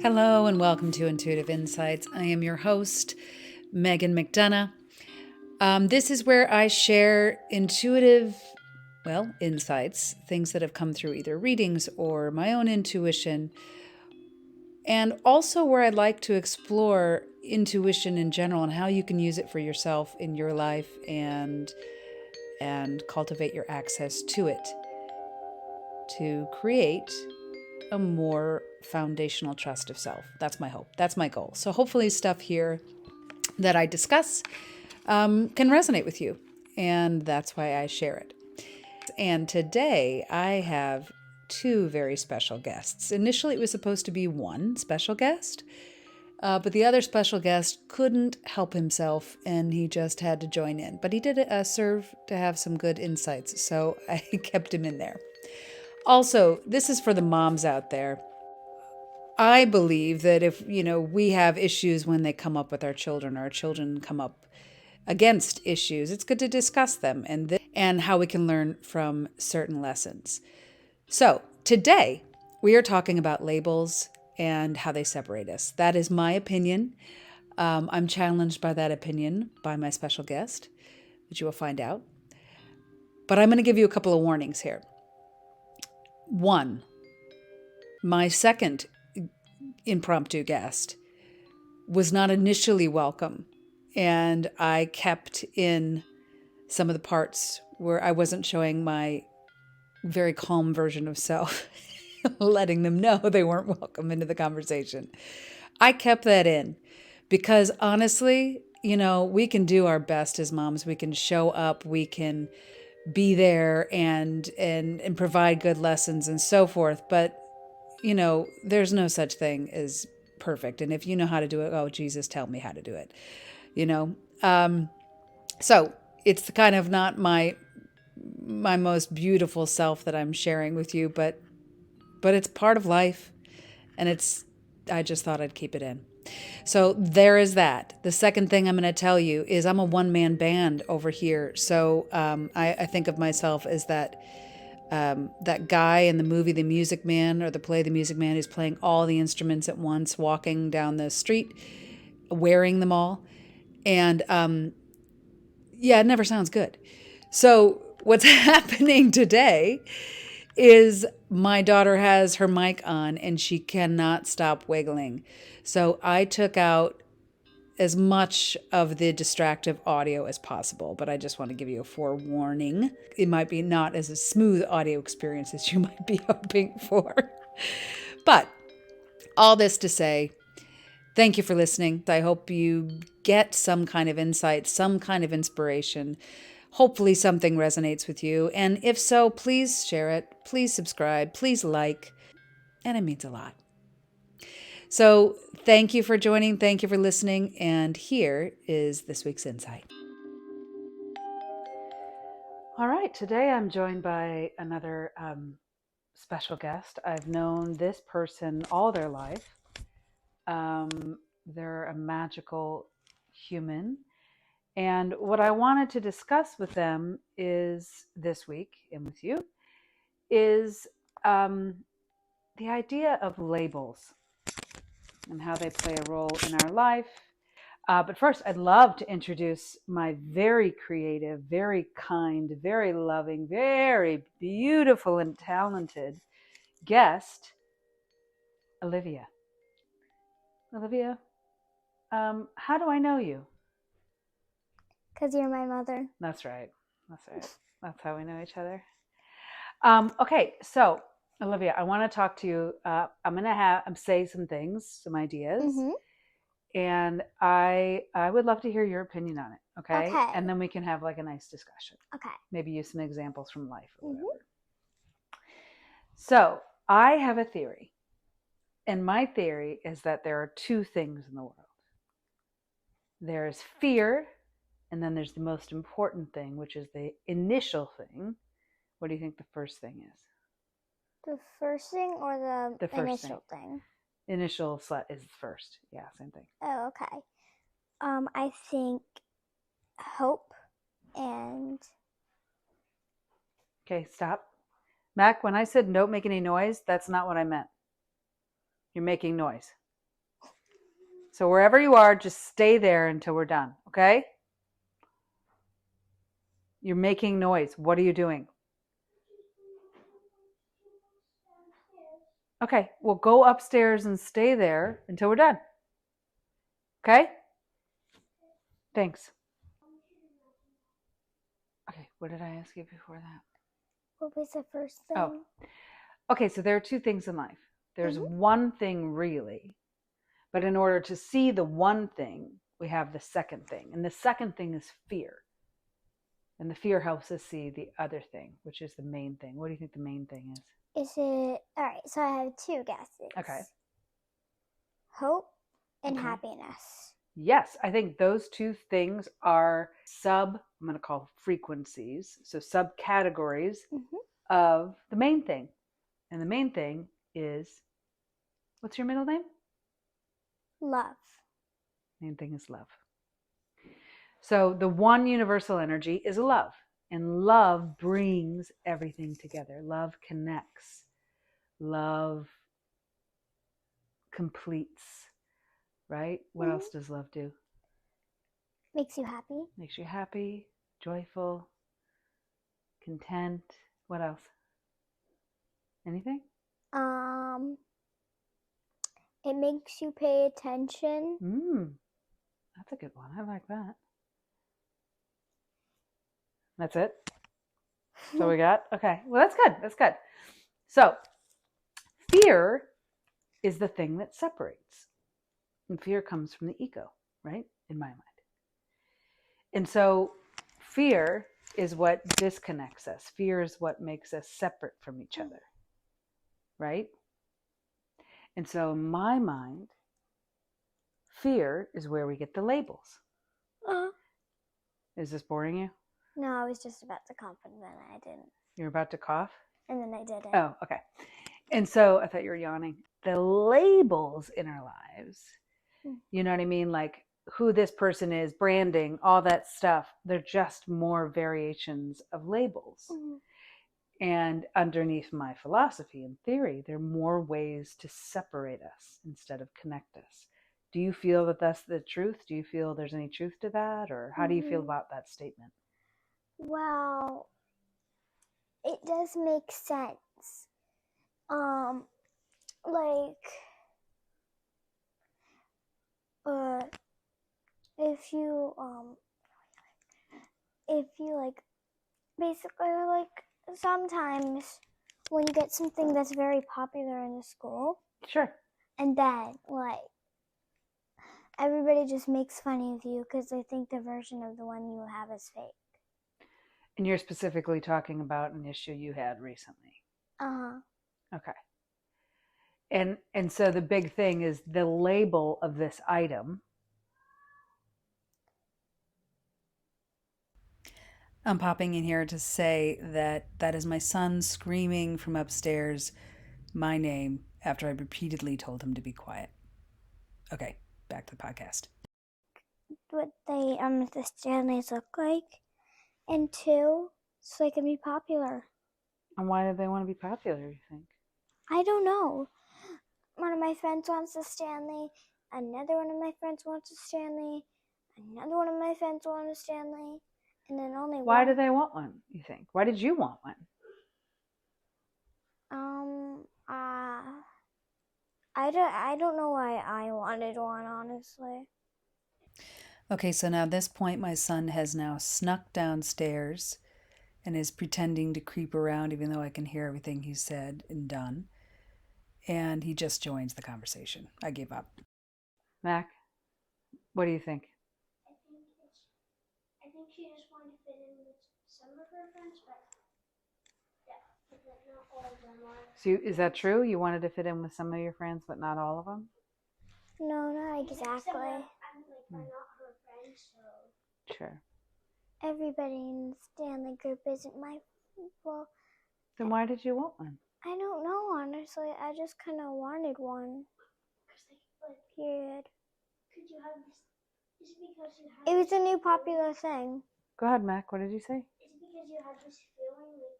Hello and welcome to Intuitive Insights. I am your host, Megan McDonough. This is where I share intuitive, insights, things that have come through either readings or my own intuition, and also where I'd like to explore intuition in general and how you can use it for yourself in your life and cultivate your access to it to create a more foundational trust of self. That's my hope. That's my goal. So hopefully stuff here that I discuss can resonate with you. And that's why I share it. And today I have two very special guests. Initially, it was supposed to be one special guest, but the other special guest couldn't help himself and he just had to join in. But he did serve to have some good insights, so I kept him in there. Also, this is for the moms out there. I believe that if, we have issues when they come up with our children come up against issues, it's good to discuss them and how we can learn from certain lessons. So, today we are talking about labels and how they separate us. That is my opinion. I'm challenged by that opinion by my special guest, which you will find out. But I'm going to give you a couple of warnings here. One, my second impromptu guest was not initially welcome, and I kept in some of the parts where I wasn't showing my very calm version of self, letting them know they weren't welcome into the conversation. I kept that in because honestly, we can do our best as moms. We can show up, we can be there and provide good lessons and so forth, but there's no such thing as perfect. And if you know how to do it, oh, Jesus, tell me how to do it, So it's kind of not my most beautiful self that I'm sharing with you, but it's part of life. And I just thought I'd keep it in. So there is that. The second thing I'm going to tell you is I'm a one-man band over here. So I think of myself as that guy in the movie The Music Man or the play The Music Man who's playing all the instruments at once, walking down the street, wearing them all. And it never sounds good. So what's happening today is my daughter has her mic on and she cannot stop wiggling. So I took out as much of the distractive audio as possible, but I just want to give you a forewarning. It might be not as a smooth audio experience as you might be hoping for. But all this to say, thank you for listening. I hope you get some kind of insight, some kind of inspiration. Hopefully something resonates with you. And if so, please share it. Please subscribe. Please like. And it means a lot. So thank you for joining. Thank you for listening. And here is this week's insight. All right. Today I'm joined by another special guest. I've known this person all their life. They're a magical human. And what I wanted to discuss with them is this week and with you is the idea of labels and how they play a role in our life. But first, I'd love to introduce my very creative, very kind, very loving, very beautiful and talented guest, Olivia. Olivia, how do I know you? Because you're my mother. That's right. That's how we know each other. Okay, so Olivia, I want to talk to you. I'm going to say some things, some ideas, and I would love to hear your opinion on it. Okay, and then we can have like a nice discussion. Okay. Maybe use some examples from life or whatever. So I have a theory, and my theory is that there are two things in the world. There's fear, and then there's the most important thing, which is the initial thing. What do you think the first thing is? The first thing or the initial thing? Initial is first. Yeah, same thing. Oh, okay. I think hope and... Okay, stop. Mac, when I said don't make any noise, that's not what I meant. You're making noise. So wherever you are, just stay there until we're done, okay? You're making noise. What are you doing? Okay, well, go upstairs and stay there until we're done. Okay? Thanks. Okay, what did I ask you before that? What was the first thing? Oh, okay, so there are two things in life. There's one thing really, but in order to see the one thing, we have the second thing. And the second thing is fear. And the fear helps us see the other thing, which is the main thing. What do you think the main thing is? Is it, all right, so I have two guesses. Okay. Hope and happiness. Yes, I think those two things are I'm going to call frequencies, so subcategories of the main thing. And the main thing is, what's your middle name? Love. Main thing is love. So the one universal energy is love. And love brings everything together. Love connects. Love completes. Right? What else does love do? Makes you happy. Makes you happy, joyful, content. What else? Anything? It makes you pay attention. That's a good one. I like that. That's it? So we got? Okay. Well, that's good. That's good. So fear is the thing that separates. And fear comes from the ego, right? In my mind. And so fear is what disconnects us. Fear is what makes us separate from each other, right? And so in my mind, fear is where we get the labels. Is this boring you? No, I was just about to cough and then I didn't. You're about to cough? And then I didn't. Oh, okay. And so I thought you were yawning. The labels in our lives, you know what I mean? Like who this person is, branding, all that stuff. They're just more variations of labels. And underneath my philosophy and theory, there are more ways to separate us instead of connect us. Do you feel that that's the truth? Do you feel there's any truth to that? Or how do you feel about that statement? Well, it does make sense. If you like, basically like sometimes when you get something that's very popular in the school. Sure. And then like everybody just makes fun of you because they think the version of the one you have is fake. And you're specifically talking about an issue you had recently. Okay. And so the big thing is the label of this item. I'm popping in here to say that is my son screaming from upstairs my name after I repeatedly told him to be quiet. Okay, back to the podcast. What the Stanleys look like, and two, so they can be popular. And why do they want to be popular, you think? I don't know. One of my friends wants a Stanley. Another one of my friends wants a Stanley. Another one of my friends wants a Stanley. And then only Why do they want one, you think? Why did you want one? I don't know why I wanted one, honestly. Okay, so now at this point, my son has now snuck downstairs and is pretending to creep around, even though I can hear everything he said and done. And he just joins the conversation. I gave up. Mac, what do you think? I think she just wanted to fit in with some of her friends, but not all of them are. So is that true? You wanted to fit in with some of your friends, but not all of them? No, not exactly. I'm not her friend, so. Sure. Everybody in the Stanley group isn't my. Well. Then why did you want one? I don't know, honestly. I just kind of wanted one. Period. Could you have this? Is it because you have? It was a new popular thing. Go ahead, Mac. What did you say? Is it because you have this feeling like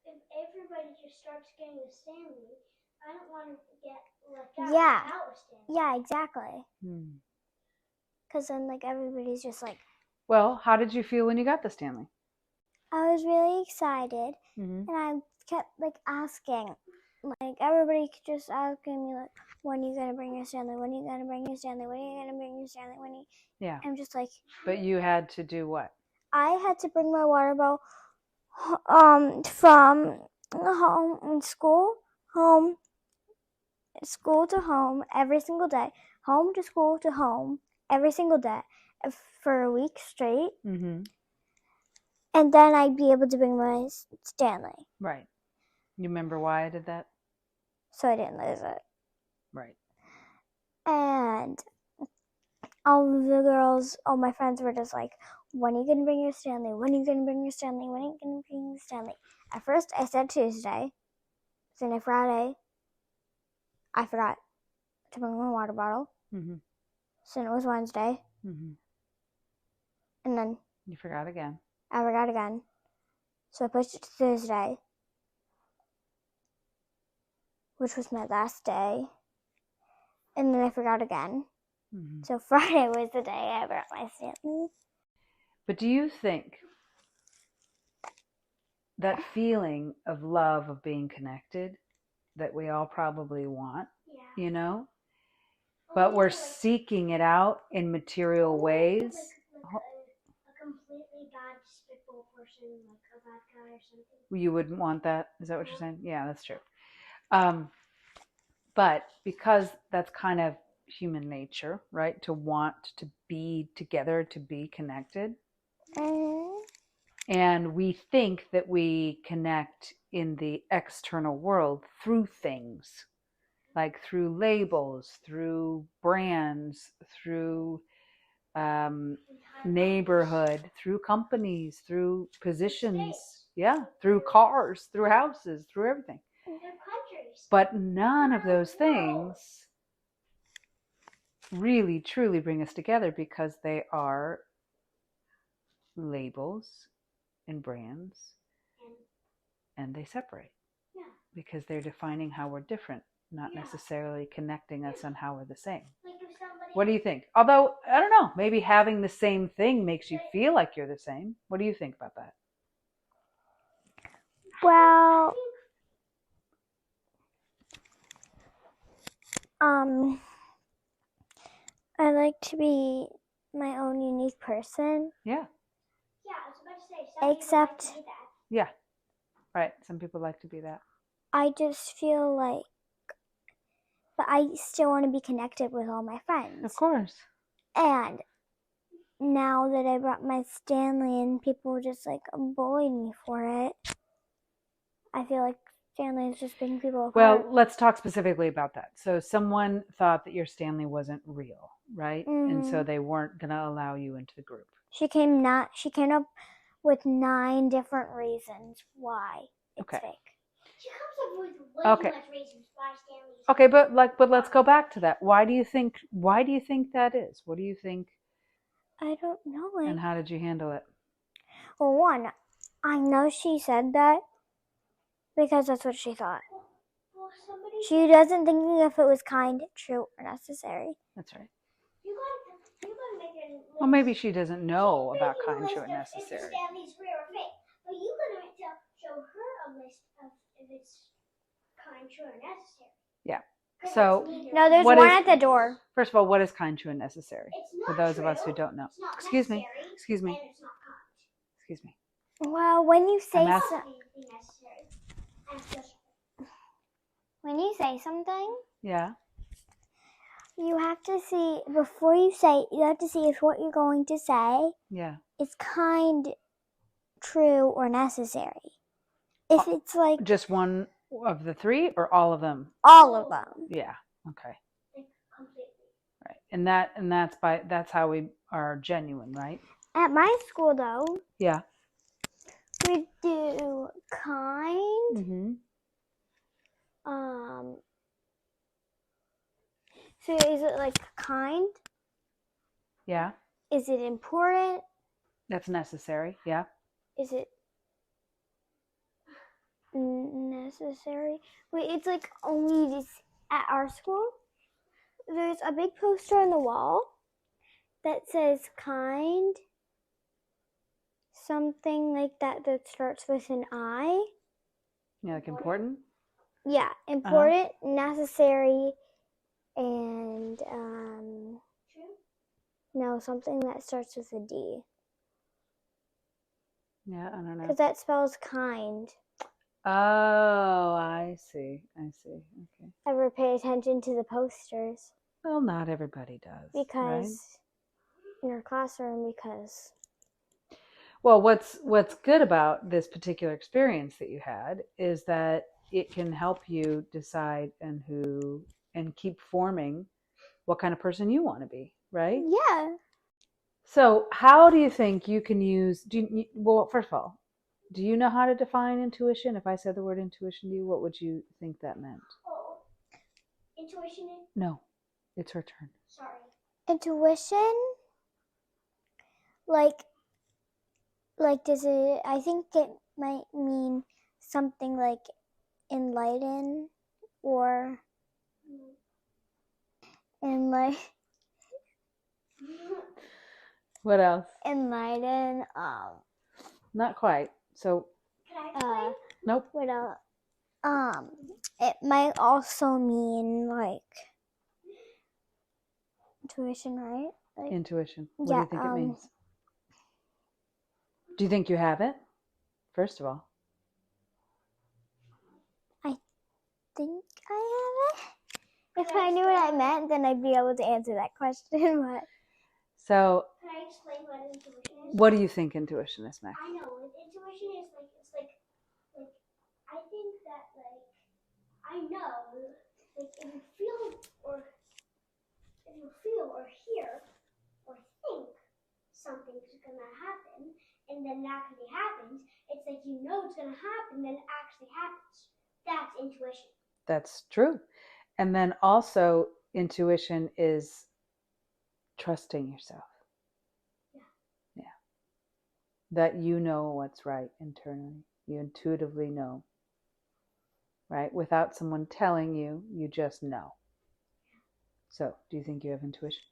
if everybody just starts getting a Stanley, I don't want to get left out. Yeah. Without a Stanley. Yeah, exactly. Hmm. Because then, like, everybody's just like, Well, how did you feel when you got the Stanley? I was really excited, Mm-hmm. and I kept, like, asking. Like, everybody just asking me, like, when are you going to bring your Stanley? When are you going to bring your Stanley? When are you going to bring your Stanley? Yeah. I'm just like, But you had to do what? I had to bring my water bottle from home in school to home every single day, home to school to home every single day for a week straight, Mm-hmm. and then I'd be able to bring my Stanley, Right. You remember why I did that? so I didn't lose it. Right. And all my friends were just like, when are you going to bring your Stanley? When are you going to bring your Stanley? When are you going to bring your Stanley? At first, I said Tuesday. Then Friday, I forgot to bring my water bottle. Mm-hmm. So then it was Wednesday. Mm-hmm. And then You forgot again. I forgot again. So I pushed it to Thursday, which was my last day. And then I forgot again. Mm-hmm. So Friday was the day I brought my Stanley. But do you think that feeling of love, of being connected, that we all probably want, Yeah. you know, but we're seeking it out in material ways? Like a completely bad, despicable person, like a bad guy or something. You wouldn't want that? Is that what you're saying? Yeah, that's true. But because that's kind of human nature, right? To want to be together, to be connected. Mm-hmm. And we think that we connect in the external world through things, like through labels, through brands, through neighborhood, through companies, through positions, yeah, through cars, through houses, through everything. But none of those things really truly bring us together because they are labels and brands, and they separate because they're defining how we're different, not necessarily connecting us on how we're the same. What do you think? Although, I don't know, maybe having the same thing makes you feel like you're the same. What do you think about that? Well, I like to be my own unique person. Yeah. Yeah, I was about to say, some Except, people like to be that. Yeah. Right. Some people like to be that. I just feel like, but I still want to be connected with all my friends. Of course. And now that I brought my Stanley and people just like bullied me for it, I feel like Stanley is just bringing people apart. Well, let's talk specifically about that. So someone thought that your Stanley wasn't real, right? And so they weren't going to allow you into the group. She came up with 9 different reasons why it's fake. She comes up with way too much reasons why Stanley's Okay, but let's go back to that. Why do you think that is? What do you think? I don't know. And how did you handle it? Well, one, I know she said that because that's what she thought. Well, She doesn't think if it was kind, true, or necessary. That's right. You gotta make a list. Well, maybe she doesn't know about kind, true, and If necessary. Stanley's real or fake, but you gotta show her a list of if it's kind, true, or necessary. Yeah. So no, there's one at the door. First of all, what is kind, true, and necessary? It's not for those true, of us who don't know. It's not Excuse me. necessary, Excuse me. And it's not kind. Excuse me. Well, when you say something, Yeah. you have to see before you say. You have to see if what you're going to say is kind, true, or necessary. If it's like just one of the 3 or all of them? All of them. Yeah. Okay. Completely. Right. And that's how we are genuine, right? At my school, though. Yeah. We do kind. Mm-hmm. So is it like kind? Yeah. Is it important? That's necessary. Yeah. Is it necessary. Wait, it's like only this at our school. There's a big poster on the wall that says kind, something like that starts with an I. Yeah, like important. Yeah, important, necessary, and no, something that starts with a D. Yeah, I don't know. Because that spells kind. Oh, I see. Okay. Ever pay attention to the posters? Well, not everybody does. Because right? in our classroom, because Well, what's good about this particular experience that you had is that it can help you decide and keep forming what kind of person you want to be, right? yeah. So, how do you think you can use? Well, first of all, do you know how to define intuition? If I said the word intuition to you, what would you think that meant? Oh, intuition? No, it's her turn. Sorry. Intuition, like does it? I think it might mean something like enlighten or enlighten. What else? Enlighten. Not quite. So, Can I explain? nope. What else? It might also mean like intuition, right? Like, Intuition. What do yeah, you think it means? Do you think you have it? First of all, I think I have it. If I knew what I meant, then I'd be able to answer that question. But so Can I explain what intuition is? what do you think intuition is, Mac? I know. Intuition is it's like I think that I know if you feel or hear or think something's gonna happen and then it actually happens, it's like you know it's gonna happen, then it actually happens. That's intuition. That's true. And then also intuition is trusting yourself. Yeah. That you know what's right internally. You intuitively know. Right? Without someone telling you, you just know. So, do you think you have intuition?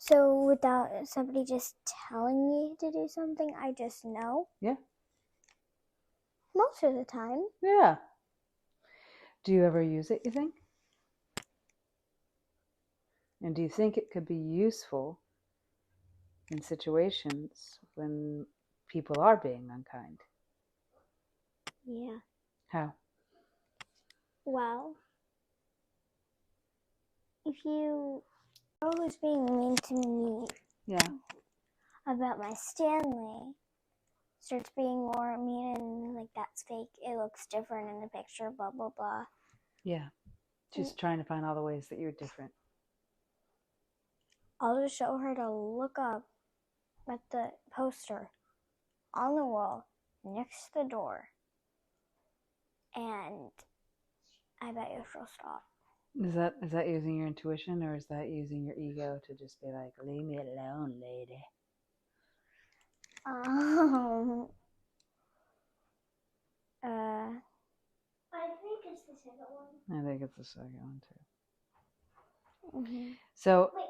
So without somebody just telling me to do something, I just know. Yeah. Most of the time. Yeah. Do you ever use it, you think? And do you think it could be useful in situations when people are being unkind? Yeah. How? Well, if you girl who's being mean to me Yeah. about my Stanley starts being more mean and like that's fake, it looks different in the picture, blah blah blah. Yeah. Just trying to find all the ways that you're different. I'll just show her to look up at the poster on the wall next to the door, and I bet you she'll stop. Is that using your intuition, or is that using your ego to just be like, leave me alone, lady? I think it's the second one. I think it's the second one too. Mm-hmm. So, Wait.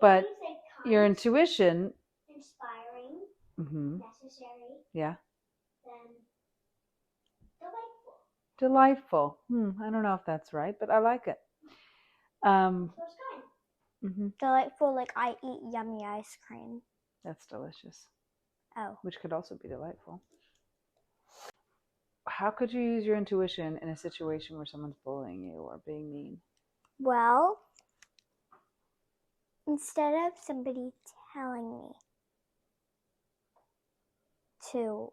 but If you say kind, your intuition, inspiring, mm-hmm. necessary, Yeah, then delightful. delightful. I don't know if that's right, but I like it. So it's kind. Mm-hmm. Delightful, like I eat yummy ice cream. That's delicious. Oh. Which could also be delightful. How could you use your intuition in a situation where someone's bullying you or being mean? Well, instead of somebody telling me to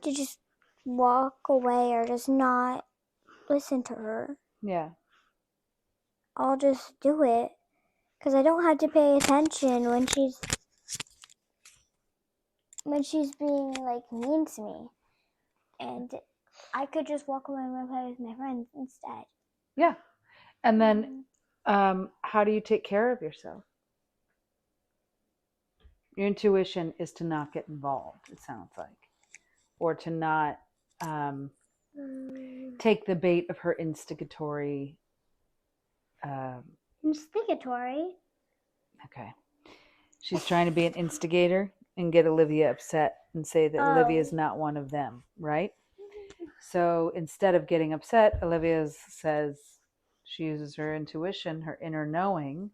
just walk away or just not listen to her, Yeah. I'll just do it because I don't have to pay attention when she's being like mean to me, and I could just walk away and play with my friends instead. Yeah. And then how do you take care of yourself? Your intuition is to not get involved, it sounds like, or to not take the bait of her instigatory. Instigatory. Okay. She's trying to be an instigator and get Olivia upset and say that Olivia is not one of them, right? So instead of getting upset, Olivia says she uses her intuition, her inner knowing,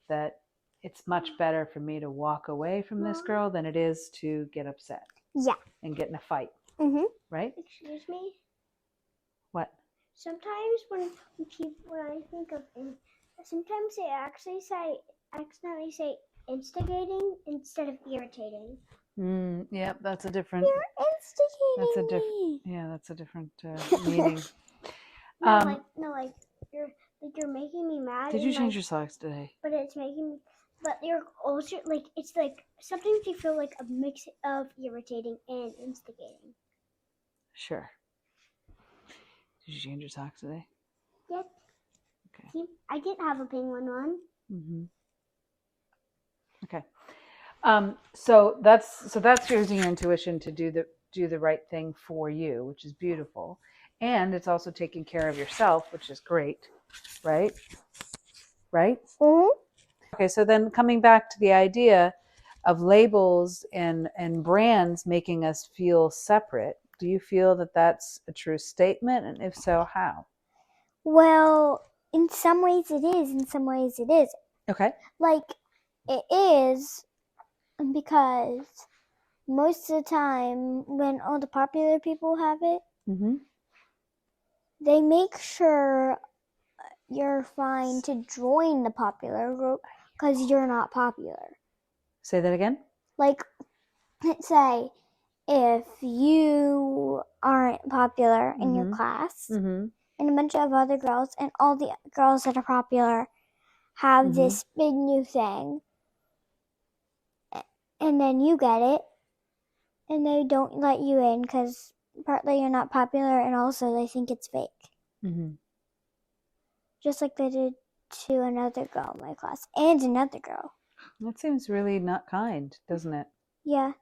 that it's much better for me to walk away from this girl than it is to get upset. Yeah. And get in a fight. Mm-hmm. Right? Excuse me? What? Sometimes when I think of, sometimes they accidentally say instigating instead of irritating. Yeah, that's a different. You're instigating. That's a different. Yeah, that's a different meaning. You're making me mad. Did you change your socks today? But it's making me. But you're also it's like sometimes you feel like a mix of irritating and instigating. Sure. Did you change your socks today? Yep. Okay. See, I didn't have a penguin one. Mm-hmm. Okay. So that's using your intuition to do the right thing for you, which is beautiful, and it's also taking care of yourself, which is great, right? Right? Mm-hmm. Okay. So then coming back to the idea of labels and brands making us feel separate, do you feel that that's a true statement, and if so, how? Well, in some ways it is, in some ways it isn't. Okay. Like, it is because most of the time when all the popular people have it, Mm-hmm. they make sure you're fine to join the popular group because you're not popular. Say that again? Like, let's say if you aren't popular in your class, Mm-hmm. and a bunch of other girls, and all the girls that are popular have this big new thing, and then you get it, and they don't let you in because partly you're not popular, and also they think it's fake. Mm-hmm. Just like they did to another girl in my class, and another girl. That seems really not kind, doesn't it? Yeah.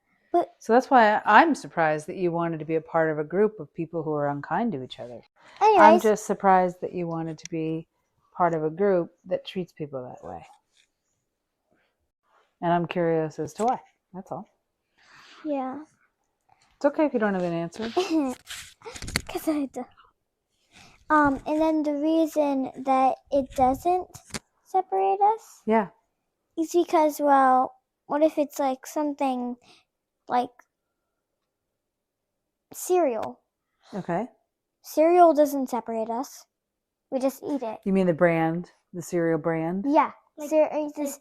So that's why I'm surprised that you wanted to be a part of a group of people who are unkind to each other. Anyways, I'm just surprised that you wanted to be part of a group that treats people that way. And I'm curious as to why. That's all. Yeah. It's okay if you don't have an answer. Because I do. And then the reason that it doesn't separate us Yeah. is because, well, what if it's like something like cereal? Okay. Cereal doesn't separate us. We just eat it. You mean the brand, the cereal brand? Yeah. Cheerios.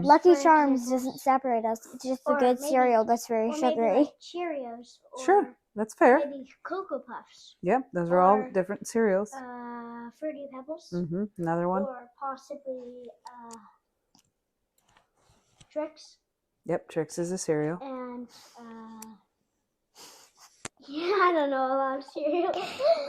Lucky for Charms example. doesn't separate us. It's just a Or good maybe- cereal that's very Or sugary. maybe like Cheerios. Or Sure. That's fair. Maybe Cocoa Puffs. Yep. Those are all Or, different cereals. Fruity Pebbles. Another one. Or possibly Trix. Yep. Trix is a cereal. And yeah, I don't know a lot of cereal.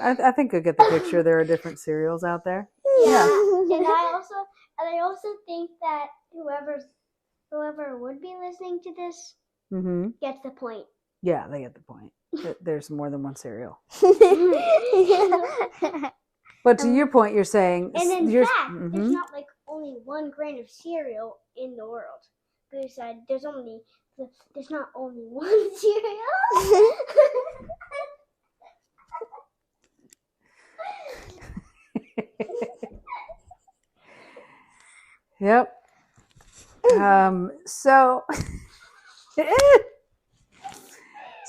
I think you'll get the picture. There are different cereals out there. Yeah. And I also think that whoever would be listening to this Mm-hmm. gets the point. Yeah, they get the point. There's more than one cereal. But to your point, you're saying... And in you're, fact, there's not like only one grain of cereal in the world. Because there's not only one cereal. Yep. So...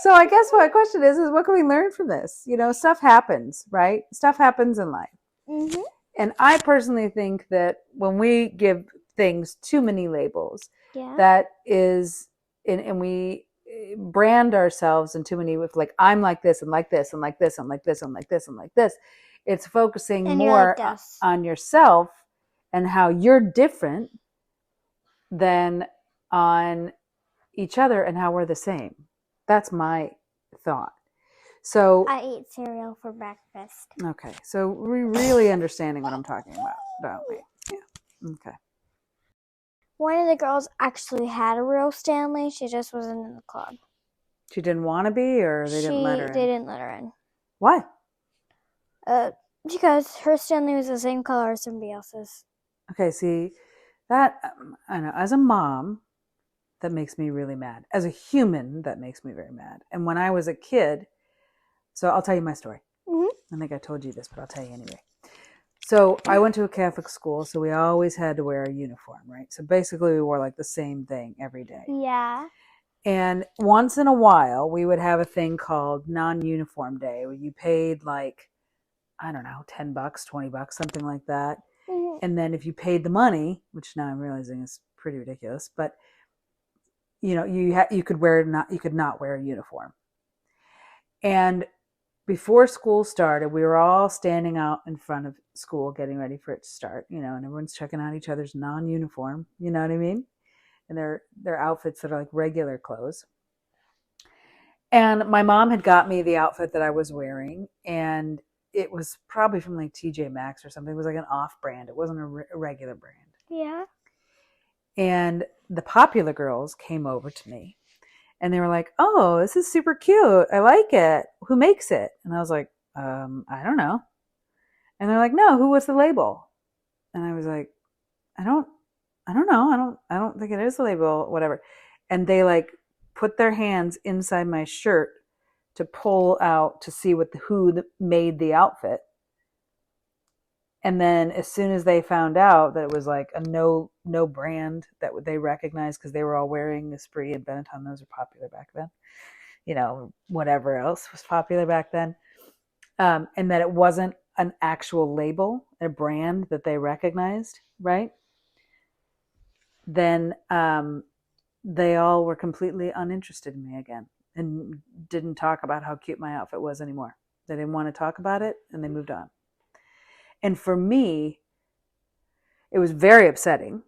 So I guess my question is what can we learn from this? You know, stuff happens, right? Stuff happens in life. Mm-hmm. And I personally think that when we give things too many labels, Yeah. that is, and we brand ourselves in too many with like, I'm like this and like this and like this and like this and like this and like this. It's focusing And you're more like this. on yourself and how you're different than on each other and how we're the same. That's my thought. So I eat cereal for breakfast. okay, so we're really understanding what I'm talking about, don't we? Yeah. Okay. One of the girls actually had a real Stanley. She just wasn't in the club. She didn't want to be, or they didn't let her in? They didn't let her in. Why? Because her Stanley was the same color as somebody else's. Okay, see, that, I know, as a mom, that makes me really mad. As a human, that makes me very mad. And when I was a kid, so I'll tell you my story. I think I told you this, but I'll tell you anyway. So I went to a Catholic school, so we always had to wear a uniform, right? So basically we wore like the same thing every day. Yeah. And once in a while, we would have a thing called non-uniform day where you paid like, I don't know, $10, $20, something like that. And then if you paid the money, which now I'm realizing is pretty ridiculous, but you know, you could not wear a uniform. And before school started, we were all standing out in front of school getting ready for it to start, you know, and everyone's checking out each other's non-uniform, you know what I mean? And their outfits that are like regular clothes. And my mom had got me the outfit that I was wearing, and it was probably from like TJ Maxx or something. It was like an off brand. It wasn't a regular brand. Yeah. And the popular girls came over to me and they were like, "Oh, this is super cute. I like it. Who makes it?" And I was like, I don't know. And they're like, "No, who was the label?" And I was like, I don't know. I don't think it is the label, whatever. And they like put their hands inside my shirt to pull out to see who made the outfit. And then as soon as they found out that it was like a no brand that they recognized, because they were all wearing Esprit and Benetton, those were popular back then, you know, whatever else was popular back then, and that it wasn't an actual label, a brand that they recognized, right? Then they all were completely uninterested in me again and didn't talk about how cute my outfit was anymore. They didn't want to talk about it, and they moved on. And for me, it was very upsetting.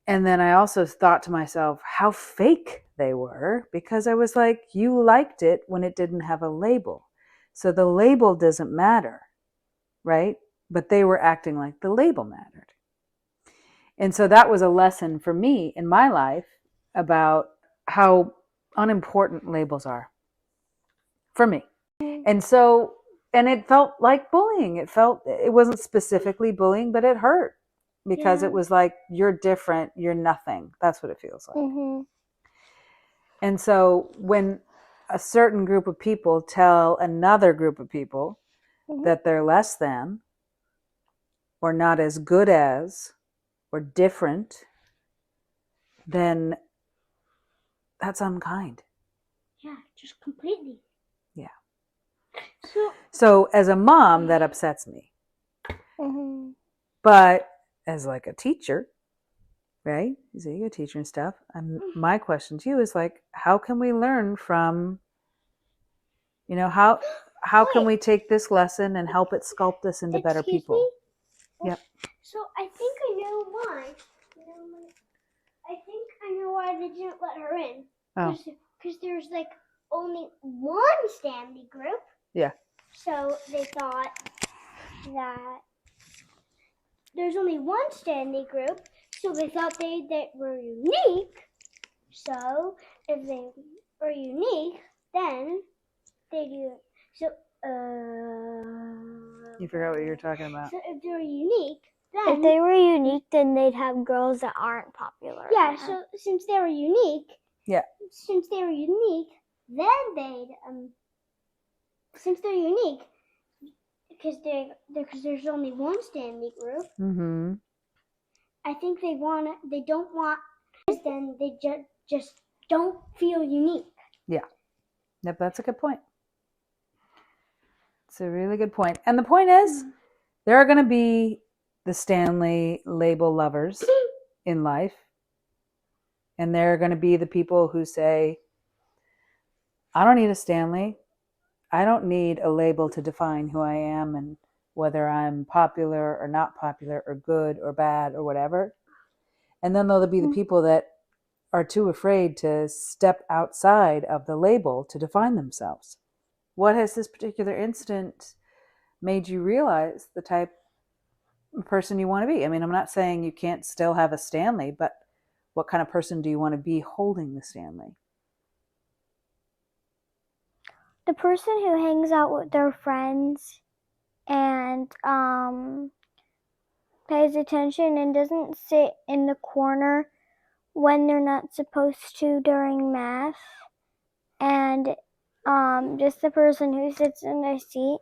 And then I also thought to myself how fake they were, because I was like, you liked it when it didn't have a label. So the label doesn't matter, right? But they were acting like the label mattered. And so that was a lesson for me in my life about how unimportant labels are for me. And so, and it felt like bullying. It wasn't specifically bullying, but it hurt because it was like, you're different, you're nothing. That's what it feels like. And so when a certain group of people tell another group of people that they're less than, or not as good as, or different, then that's unkind. Yeah, just completely. Yeah. So as a mom, that upsets me. But as like a teacher, right? So you're a teacher and stuff. My question to you is like, how can we learn from, you know, how can we take this lesson and help it sculpt us into better people? Me? Yep. So I think I know why. I think I know why they didn't let her in. Oh. Because there's like only one Stanley group. Yeah. So they thought that there's only one Stanley group. So they thought they were unique. So if they were unique, then they do. So you forgot what you were talking about. So if they were unique, if they were unique, then they'd have girls that aren't popular. Yeah. So since they were unique. Yeah. Since they were unique, then they'd since they're unique, because there's only one Stanley group. Mm-hmm. I think they don't want, then they just don't feel unique. Yeah. Yep, that's a good point. It's a really good point. And the point is, there are going to be the Stanley label lovers in life. And there are going to be the people who say, I don't need a Stanley. I don't need a label to define who I am and whether I'm popular or not popular or good or bad or whatever. And then there'll be the people that are too afraid to step outside of the label to define themselves. What has this particular incident made you realize the type person you want to be. I mean, I'm not saying you can't still have a Stanley, but what kind of person do you want to be holding the Stanley? The person who hangs out with their friends and pays attention and doesn't sit in the corner when they're not supposed to during math, and just the person who sits in their seat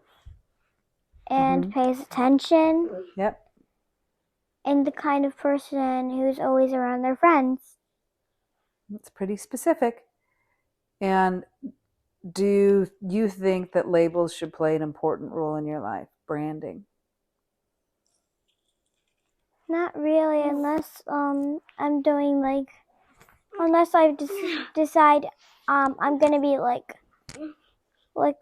and pays attention, Yep. and the kind of person who's always around their friends. It's pretty specific. And do you think that labels should play an important role in your life? Branding? Not really, unless I'm doing unless I decide I'm gonna be like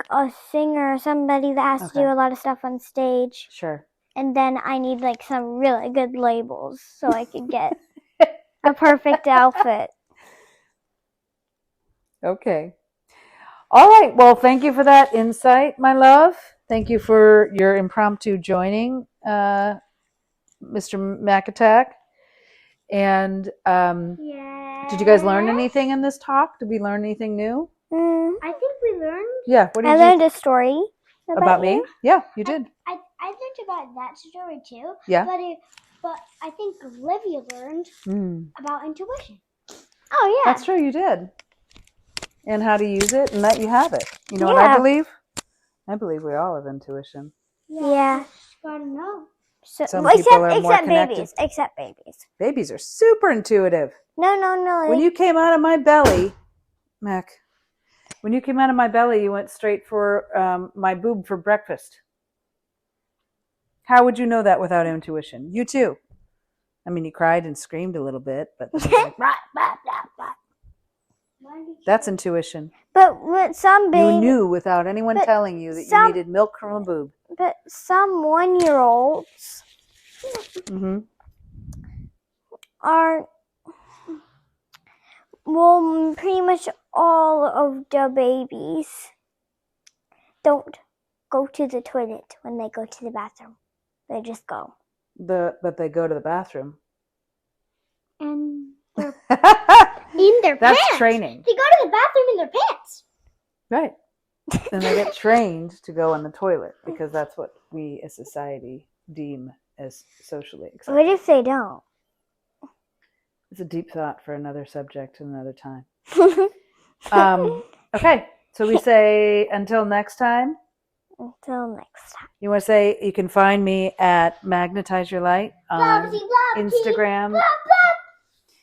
a singer or somebody that has to do a lot of stuff on stage. Sure. And then I need some really good labels so I could get a perfect outfit. Okay. All right. Well, thank you for that insight, my love. Thank you for your impromptu joining, Mr. McAttack. And did you guys learn anything in this talk? Did we learn anything new? I think we learned. Yeah. What did I learned a story about me? you. Yeah, you did. I learned about that story too. Yeah. But I think Olivia learned about intuition. Oh yeah. That's true. You did. And how to use it, and that you have it. You know what I believe? I believe we all have intuition. Yeah. Just gotta know. Some people are more connected. Babies. Except babies. Babies are super intuitive. No. When you came out of my belly, Mac, when you came out of my belly, you went straight for my boob for breakfast. How would you know that without intuition? You too. I mean, you cried and screamed a little bit, but that's intuition. But with some babies, you knew without anyone telling you that you needed milk from a boob. But some 1-year-olds are, well, pretty much all of the babies don't go to the toilet when they go to the bathroom. They just go. But they go to the bathroom. And in their That's pants. training. They go to the bathroom in their pants. Right. And they get trained to go in the toilet because that's what we as society deem as socially acceptable. What if they don't? It's a deep thought for another subject another time. Okay, so we say until next time. Until next time. You want to say you can find me at Magnetize Your Light on Instagram.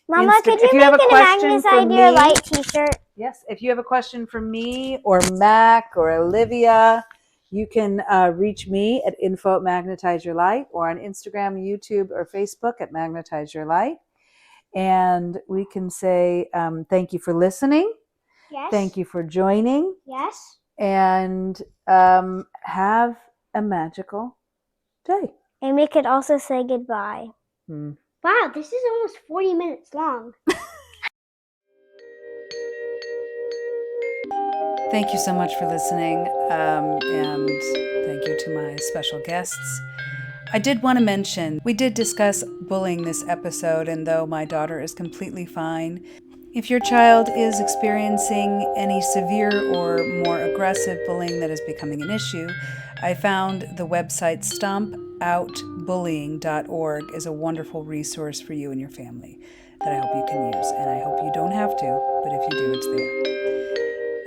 Mama, could you make a Magnetize Your Light t-shirt? Yes, if you have a question for me or Mac or Olivia, you can reach me at info@Magnetize Your Light or on Instagram, YouTube, or Facebook at Magnetize Your Light. And we can say thank you for listening. Yes. Thank you for joining. Yes. And have a magical day. And we could also say goodbye. Wow, this is almost 40 minutes long. Thank you so much for listening, and thank you to my special guests. I did want to mention, we did discuss bullying this episode, and though my daughter is completely fine, if your child is experiencing any severe or more aggressive bullying that is becoming an issue, I found the website stompoutbullying.org is a wonderful resource for you and your family that I hope you can use. And I hope you don't have to, but if you do, it's there.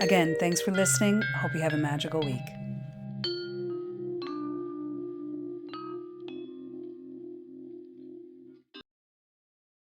Again, thanks for listening. I hope you have a magical week.